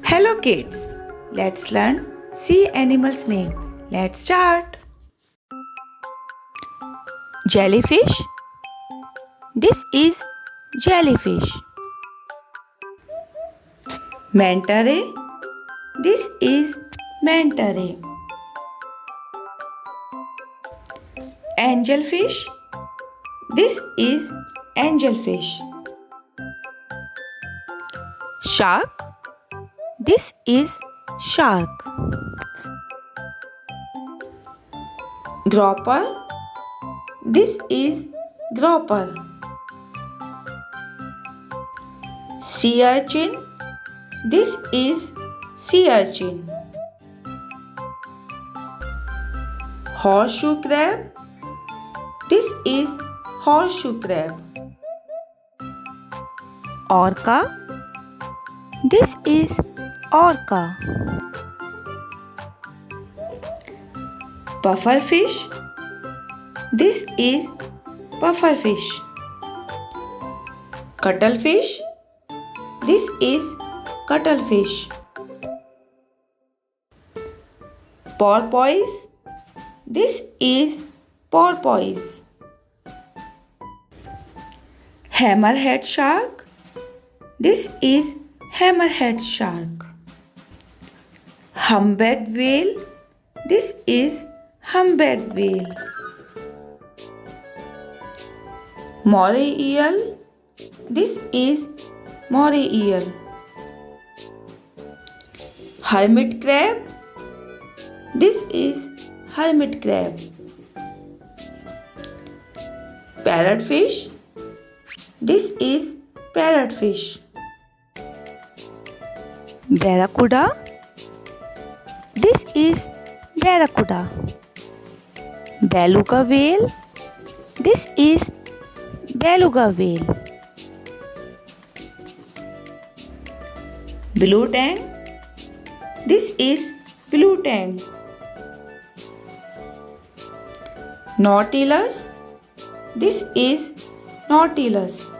Hello kids, let's learn sea animals name. Let's start. Jellyfish. This is jellyfish. Manta ray. This is manta ray. Angelfish. This is angelfish. Shark. This is shark. Grouper. This is grouper. Sea urchin. This is sea urchin. Horseshoe crab. This is horseshoe crab. Orca. This is orca. Pufferfish. This is pufferfish. Cuttlefish. This is cuttlefish. Porpoise. This is porpoise. Hammerhead shark. This is hammerhead shark. Humpback whale. This is humpback whale. Moray eel. This is moray eel. Hermit crab. This is hermit crab. Parrotfish. This is parrotfish. Barracuda. This is barracuda. Beluga whale. This is beluga whale. Blue tang. This is blue tang. Nautilus. This is nautilus.